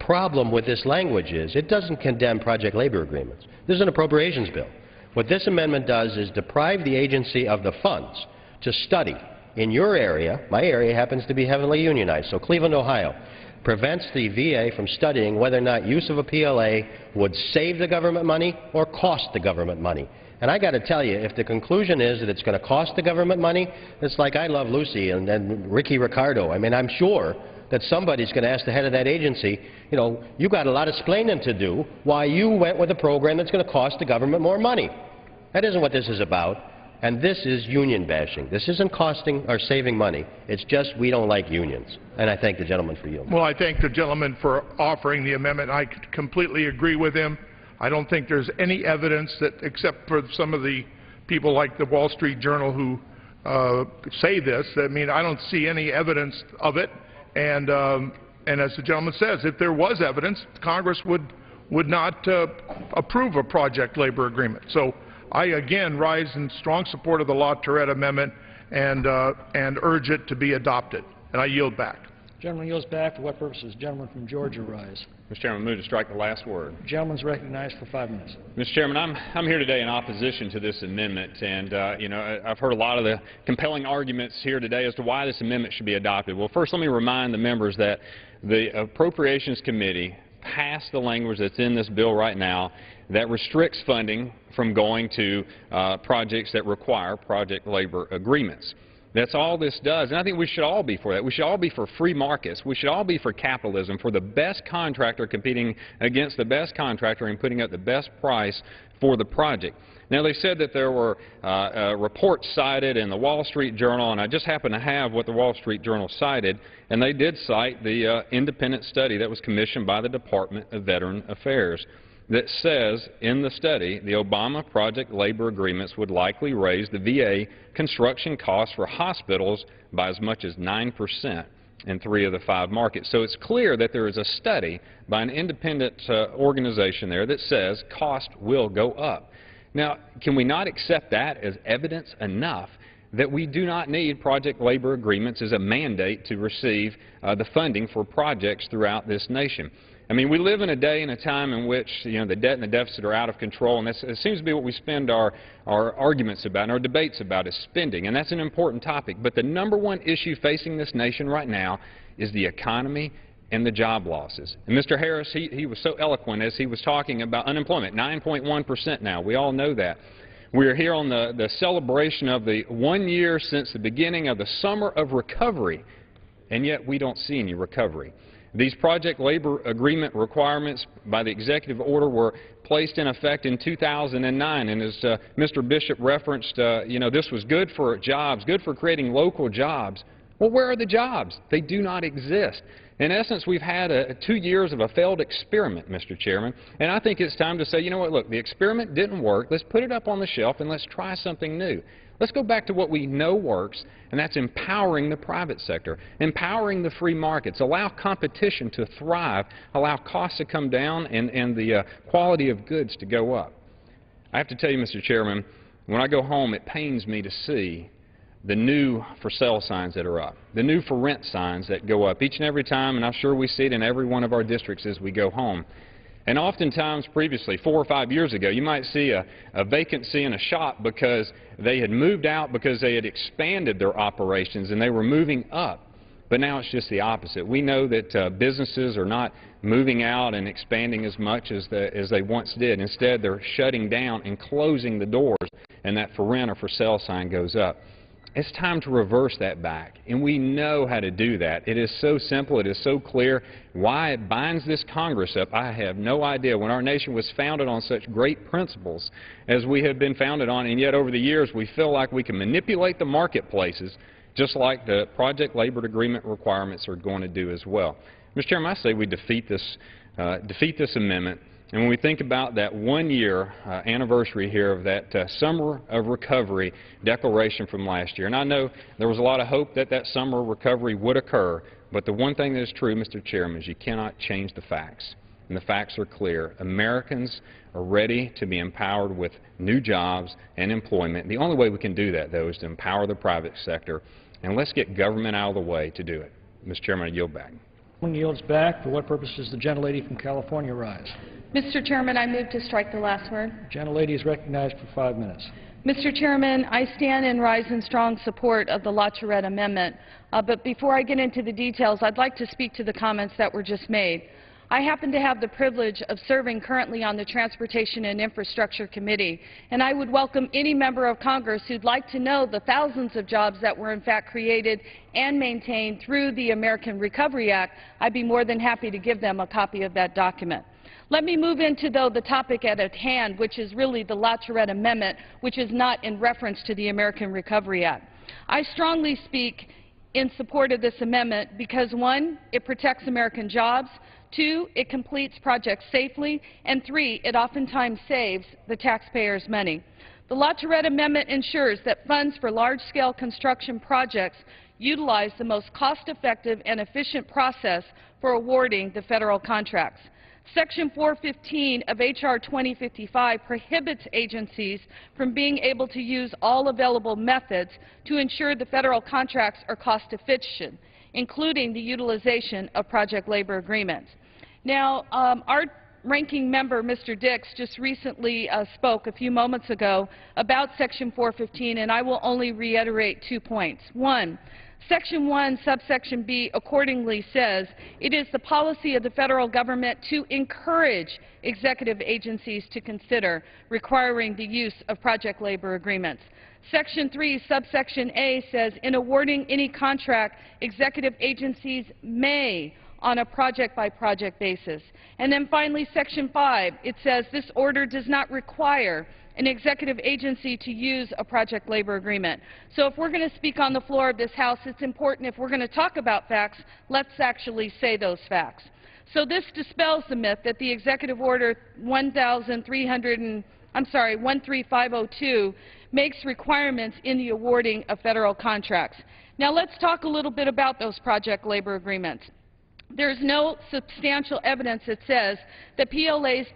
problem with this language is it doesn't condemn project labor agreements. This is an appropriations bill. What this amendment does is deprive the agency of the funds to study. In your area, my area happens to be heavily unionized, so Cleveland, Ohio, prevents the VA from studying whether or not use of a PLA would save the government money or cost the government money. And I got to tell you, if the conclusion is that it's going to cost the government money, it's like I Love Lucy and Ricky Ricardo. I mean, I'm sure that somebody's going to ask the head of that agency, you got a lot of explaining to do why you went with a program that's going to cost the government more money. That isn't what this is about. And this is union bashing. This isn't costing or saving money. It's just we don't like unions. And I thank the gentleman for yielding. Well, I thank the gentleman for offering the amendment. I completely agree with him. I don't think there's any evidence that, except for some of the people like the Wall Street Journal who say this, I mean, I don't see any evidence of it. And as the gentleman says, if there was evidence, Congress would not approve a project labor agreement. So I again rise in strong support of the La Tourette amendment and urge it to be adopted. And I yield back. Gentleman yields back. For what purposes? Gentleman from Georgia rise. Mr. Chairman, I move to strike the last word. Gentleman's recognized for 5 minutes. Mr. Chairman, I'm here today in opposition to this amendment, and I've heard a lot of the compelling arguments here today as to why this amendment should be adopted. Well, first let me remind the members that the Appropriations Committee passed the language that's in this bill right now that restricts funding from going to projects that require project labor agreements. That's all this does, and I think we should all be for that. We should all be for free markets. We should all be for capitalism, for the best contractor competing against the best contractor and putting up the best price for the project. Now, they said that there were reports cited in the Wall Street Journal, and I just happen to have what the Wall Street Journal cited, and they did cite the independent study that was commissioned by the Department of Veterans Affairs that says in the study the Obama project labor agreements would likely raise the VA construction costs for hospitals by as much as 9% in 3 of the 5 markets. So it's clear that there is a study by an independent organization there that says cost will go up. Now, can we not accept that as evidence enough that we do not need project labor agreements as a mandate to receive the funding for projects throughout this nation? I mean, we live in a day and a time in which, the debt and the deficit are out of control, and it seems to be what we spend our arguments about and our debates about is spending, and that's an important topic. But the #1 issue facing this nation right now is the economy and the job losses. And Mr. Harris, he was so eloquent as he was talking about unemployment, 9.1% now. We all know that. We are here on the celebration of the 1 year since the beginning of the summer of recovery, and yet we don't see any recovery. These project labor agreement requirements by the executive order were placed in effect in 2009, and as Mr. Bishop referenced, this was good for jobs, good for creating local jobs. Well, where are the jobs? They do not exist. In essence, we've had 2 years of a failed experiment, Mr. Chairman, and I think it's time to say, you know what, look, the experiment didn't work. Let's put it up on the shelf and let's try something new. Let's go back to what we know works, and that's empowering the private sector, empowering the free markets, allow competition to thrive, allow costs to come down and the quality of goods to go up. I have to tell you, Mr. Chairman, when I go home, it pains me to see the new for sale signs that are up, the new for rent signs that go up each and every time, and I'm sure we see it in every one of our districts as we go home. And oftentimes previously, 4 or 5 years ago, you might see a vacancy in a shop because they had moved out, because they had expanded their operations and they were moving up. But now it's just the opposite. We know that businesses are not moving out and expanding as much as they once did. Instead, they're shutting down and closing the doors, and that for rent or for sale sign goes up. It's time to reverse that back, and we know how to do that. It is so simple. It is so clear. Why it binds this Congress up, I have no idea. When our nation was founded on such great principles as we have been founded on, and yet over the years we feel like we can manipulate the marketplaces just like the project labor agreement requirements are going to do as well. Mr. Chairman, I say we defeat this amendment. And when we think about that one-year anniversary here of that Summer of Recovery declaration from last year, and I know there was a lot of hope that that summer of recovery would occur, but the one thing that is true, Mr. Chairman, is you cannot change the facts. And the facts are clear. Americans are ready to be empowered with new jobs and employment. The only way we can do that, though, is to empower the private sector. And let's get government out of the way to do it. Mr. Chairman, I yield back. One yields back. For what purpose does the gentlelady from California rise? Mr. Chairman, I move to strike the last word. The gentlelady is recognized for 5 minutes. Mr. Chairman, I stand and rise in strong support of the LaTourette amendment. But before I get into the details, I'd like to speak to the comments that were just made. I happen to have the privilege of serving currently on the Transportation and Infrastructure Committee, and I would welcome any member of Congress who'd like to know the thousands of jobs that were in fact created and maintained through the American Recovery Act. I'd be more than happy to give them a copy of that document. Let me move into, though, the topic at hand, which is really the LaTourette Amendment, which is not in reference to the American Recovery Act. I strongly speak in support of this amendment because, 1, it protects American jobs, 2, it completes projects safely, and 3, it oftentimes saves the taxpayers money. The LaTourette Amendment ensures that funds for large-scale construction projects utilize the most cost-effective and efficient process for awarding the federal contracts. Section 415 of H.R. 2055 prohibits agencies from being able to use all available methods to ensure the federal contracts are cost-efficient, including the utilization of project labor agreements. Now, our ranking member, Mr. Dix, just recently spoke a few moments ago about Section 415, and I will only reiterate 2 points. 1, Section 1, subsection B, accordingly says, it is the policy of the federal government to encourage executive agencies to consider requiring the use of project labor agreements. Section 3, subsection A says, in awarding any contract, executive agencies may on a project-by-project basis. And then finally, Section 5, it says this order does not require an executive agency to use a project labor agreement. So if we're going to speak on the floor of this House, it's important, if we're going to talk about facts, let's actually say those facts. So this dispels the myth that the Executive Order 13502 makes requirements in the awarding of federal contracts. Now let's talk a little bit about those project labor agreements. There's no substantial evidence that says that PLAs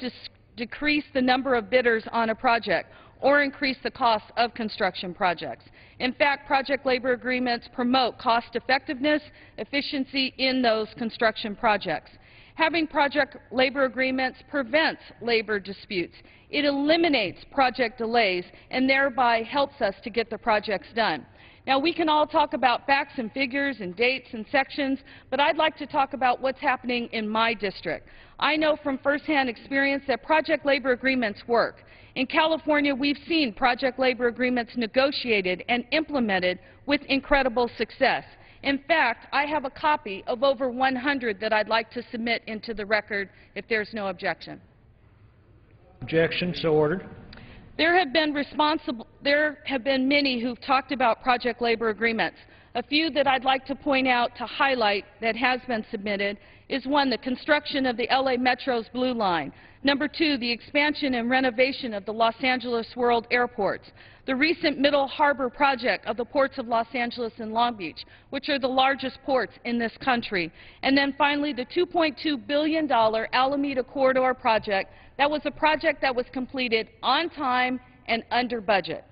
decrease the number of bidders on a project or increase the cost of construction projects. In fact, project labor agreements promote cost effectiveness, efficiency in those construction projects. Having project labor agreements prevents labor disputes. It eliminates project delays and thereby helps us to get the projects done. Now, we can all talk about facts and figures and dates and sections, but I'd like to talk about what's happening in my district. I know from firsthand experience that project labor agreements work. In California, we've seen project labor agreements negotiated and implemented with incredible success. In fact, I have a copy of over 100 that I'd like to submit into the record if there's no objection. Objection, so ordered. There have been many who've talked about project labor agreements. A few that I'd like to point out to highlight that has been submitted is 1, the construction of the LA Metro's Blue Line. Number 2, the expansion and renovation of the Los Angeles World Airports. The recent Middle Harbor project of the ports of Los Angeles and Long Beach, which are the largest ports in this country. And then finally, the $2.2 billion Alameda Corridor project. That was a project that was completed on time and under budget.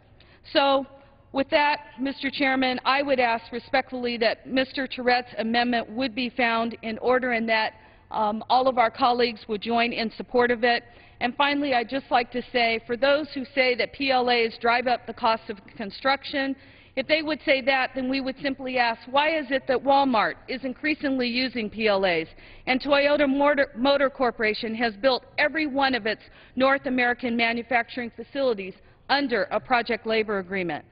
So, with that, Mr. Chairman, I would ask respectfully that Mr. Tourette's amendment would be found in order and that all of our colleagues would join in support of it. And finally, I'd just like to say, for those who say that PLAs drive up the cost of construction, If they would say that, then we would simply ask, why is it that Walmart is increasingly using PLAs and Toyota Motor Corporation has built every one of its North American manufacturing facilities under a project labor agreement?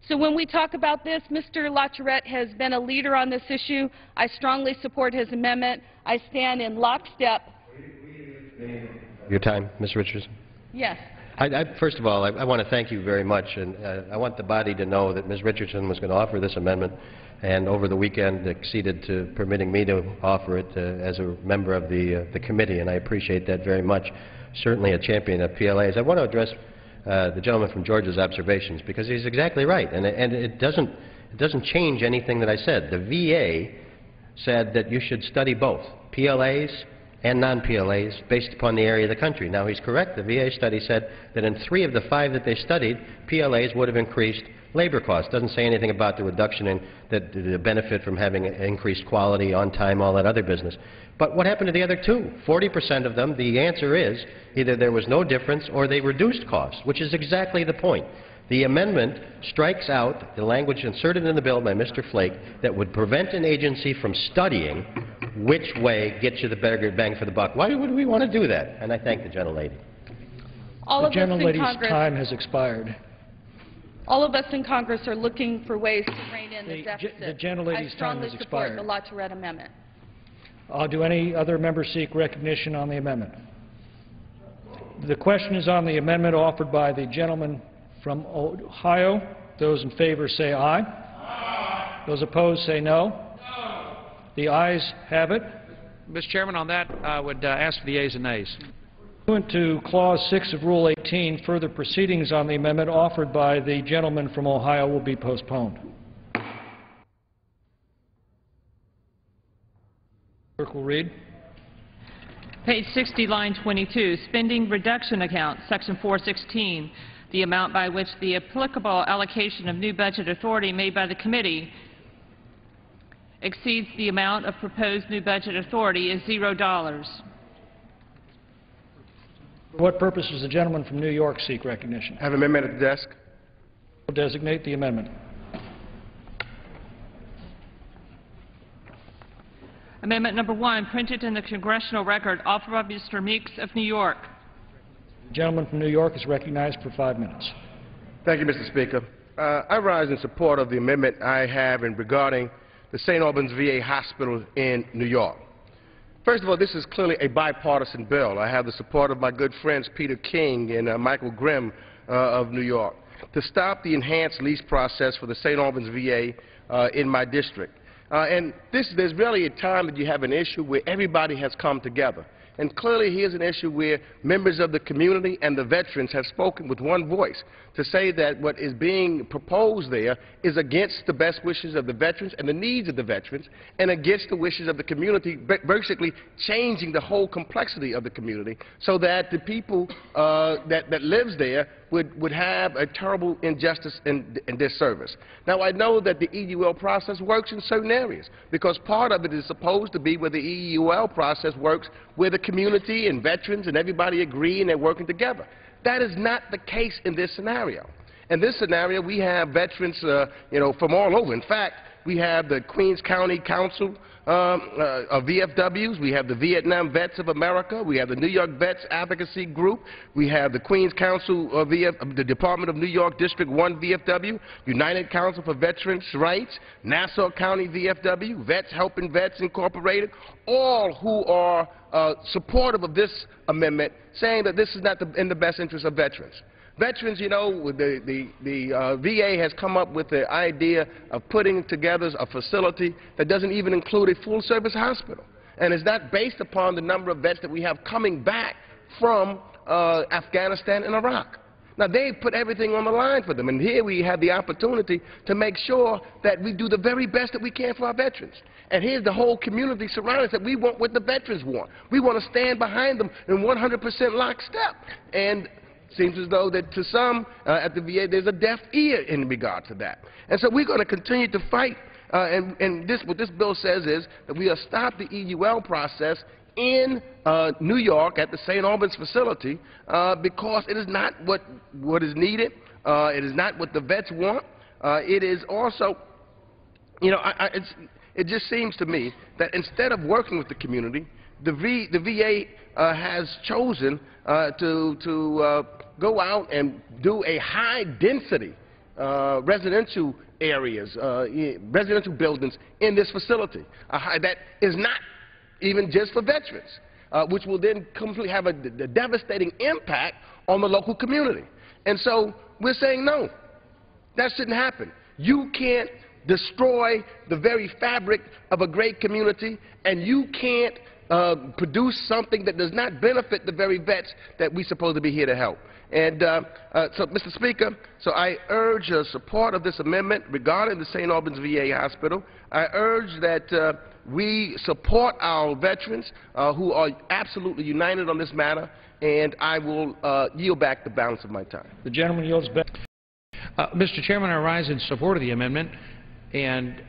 So when we talk about this, Mr. LaTourette has been a leader on this issue. I strongly support his amendment. I stand in lockstep. Your time, Ms. Richardson. Yes. First of all, I want to thank you very much, and I want the body to know that Ms. Richardson was going to offer this amendment, and over the weekend acceded to permitting me to offer it as a member of the committee, and I appreciate that very much. Certainly a champion of PLAs. I want to address the gentleman from Georgia's observations, because he's exactly right, and it doesn't change anything that I said. The VA said that you should study both PLAs and non-PLAs based upon the area of the country. Now, he's correct. The VA study said that in 3 of the 5 that they studied, PLAs would have increased labor costs. Doesn't say anything about the reduction in the benefit from having increased quality, on time, all that other business. But what happened to the other 2? 40% of them, the answer is either there was no difference or they reduced costs, which is exactly the point. The amendment strikes out the language inserted in the bill by Mr. Flake that would prevent an agency from studying which way gets you the better bang for the buck. Why would we want to do that? And I thank the gentlelady. All The of us in gentlelady's Congress, time has expired. all of us in Congress are looking for ways to rein in the deficit. The gentlelady's I time strongly has support expired. the LaTourette amendment. Do any other members seek recognition on the amendment? The question is on the amendment offered by the gentleman from Ohio. Those in favor say aye. Aye. Those opposed say no. No. The ayes have it. Mr. Chairman, on that, I would ask for the ayes and nays. Pursuant to Clause 6 of Rule 18, further proceedings on the amendment offered by the gentleman from Ohio will be postponed. Clerk will read. Page 60, line 22, Spending Reduction Account, Section 416, the amount by which the applicable allocation of new budget authority made by the committee exceeds the amount of proposed new budget authority is $0. For what purpose does the gentleman from New York seek recognition? I have an amendment at the desk. Will designate the amendment. Amendment number 1, printed in the Congressional Record, offered by Mr. Meeks of New York. The gentleman from New York is recognized for 5 minutes. Thank you, Mr. Speaker. I rise in support of the amendment I have regarding the St. Albans VA Hospital in New York. First of all, this is clearly a bipartisan bill. I have the support of my good friends Peter King and Michael Grimm of New York to stop the enhanced lease process for the St. Albans VA in my district. And there's really a time that you have an issue where everybody has come together. And clearly here's an issue where members of the community and the veterans have spoken with one voice to say that what is being proposed there is against the best wishes of the veterans and the needs of the veterans and against the wishes of the community, basically changing the whole complexity of the community so that the people that lives there would have a terrible injustice and disservice. Now, I know that the EUL process works in certain areas because part of it is supposed to be where the EUL process works, where the community and veterans and everybody agree and they're working together. That is not the case in this scenario. In this scenario, we have veterans, from all over. In fact, we have the Queens County Council of VFWs. We have the Vietnam Vets of America. We have the New York Vets Advocacy Group. We have the Queens Council of the Department of New York District 1 VFW, United Council for Veterans' Rights, Nassau County VFW, Vets Helping Vets Incorporated, all who are supportive of this amendment, saying that this is not in the best interest of veterans. Veterans, the VA has come up with the idea of putting together a facility that doesn't even include a full-service hospital. And it's not based upon the number of vets that we have coming back from Afghanistan and Iraq. Now, they've put everything on the line for them, and here we have the opportunity to make sure that we do the very best that we can for our veterans. And here's the whole community surrounding us that we want what the veterans want. We want to stand behind them in 100% lockstep. And it seems as though that to some at the VA there's a deaf ear in regard to that. And so we're going to continue to fight, what this bill says is that we will stop the EUL process in New York at the St. Albans facility because it is not what is needed. It is not what the vets want. It is also, you know, it just seems to me that instead of working with the community, the VA has chosen to go out and do a high-density residential areas, residential buildings in this facility that is not even just for veterans, which will then completely have a devastating impact on the local community. And so we're saying no, that shouldn't happen. You can't destroy the very fabric of a great community, and you can't produce something that does not benefit the very vets that we're supposed to be here to help. And so, Mr. Speaker, so I urge support of this amendment regarding the St. Albans VA Hospital. I urge that we support our veterans who are absolutely united on this matter, and I will yield back the balance of my time. The gentleman yields back. Mr. Chairman, I rise in support of the amendment, and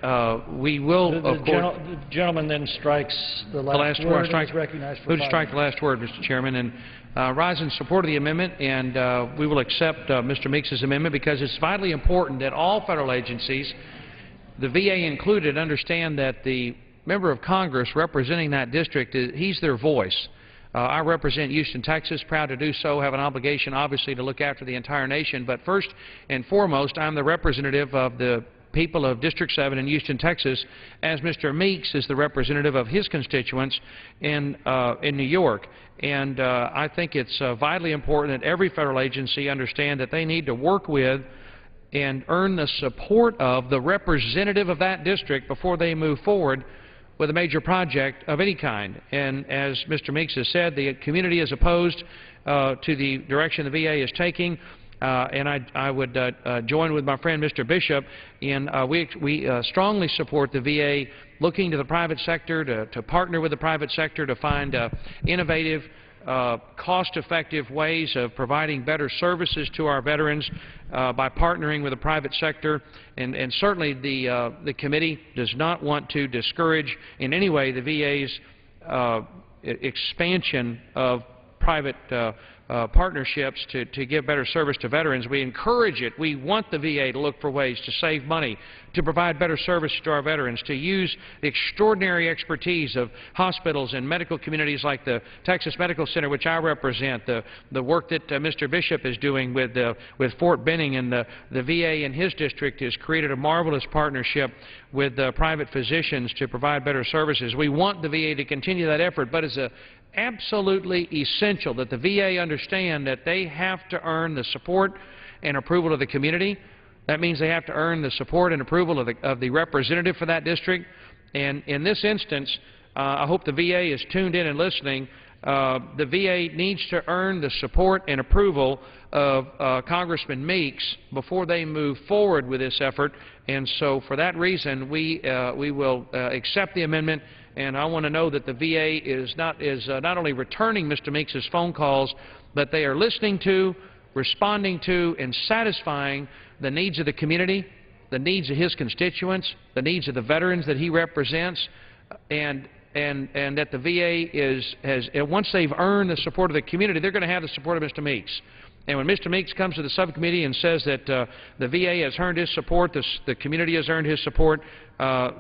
we will, The gentleman then strikes the last word and is recognized for 5 minutes. Strike the last word, Mr. Chairman, and rise in support of the amendment, and we will accept Mr. Meeks's amendment because it's vitally important that all federal agencies, the VA included, understand that the member of Congress representing that district, he's their voice. I represent Houston, Texas, proud to do so, have an obligation, obviously, to look after the entire nation. But first and foremost, I'm the representative of the people of District 7 in Houston, Texas, as Mr. Meeks is the representative of his constituents in New York. And I think it's vitally important that every federal agency understand that they need to work with and earn the support of the representative of that district before they move forward with a major project of any kind. And as Mr. Meeks has said, the community is opposed to the direction the VA is taking, and I would join with my friend Mr. Bishop in we strongly support the VA looking to the private sector to partner with the private sector to find innovative, cost-effective ways of providing better services to our veterans by partnering with the private sector. And certainly the committee does not want to discourage in any way the VA's expansion of private partnerships to give better service to veterans. We encourage it. We want the VA to look for ways to save money, to provide better service to our veterans, to use the extraordinary expertise of hospitals and medical communities like the Texas Medical Center, which I represent, the work that Mr. Bishop is doing with Fort Benning, and the VA in his district has created a marvelous partnership with private physicians to provide better services. We want the VA to continue that effort, but it's absolutely essential that the VA understand that they have to earn the support and approval of the community. That means they have to earn the support and approval of the representative for that district. And in this instance, I hope the VA is tuned in and listening. The VA needs to earn the support and approval of Congressman Meeks before they move forward with this effort. And so for that reason, we will accept the amendment. And I want to know that the VA is not only returning Mr. Meeks's phone calls, but they are listening to, responding to, and satisfying the needs of the community, the needs of his constituents, the needs of the veterans that he represents, and that the VA once they've earned the support of the community, they're going to have the support of Mr. Meeks. And when Mr. Meeks comes to the subcommittee and says that the VA has earned his support, the community has earned his support,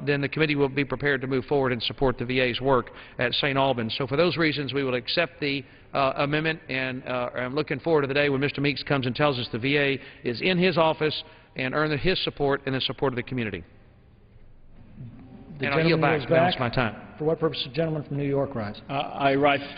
then the committee will be prepared to move forward and support the VA's work at St. Albans. So for those reasons, we will accept the amendment, and I'm looking forward to the day when Mr. Meeks comes and tells us the VA is in his office and earned his support and the support of the community. And I'll yield back. That's my time. For what purpose does the gentleman from New York rise? I rise to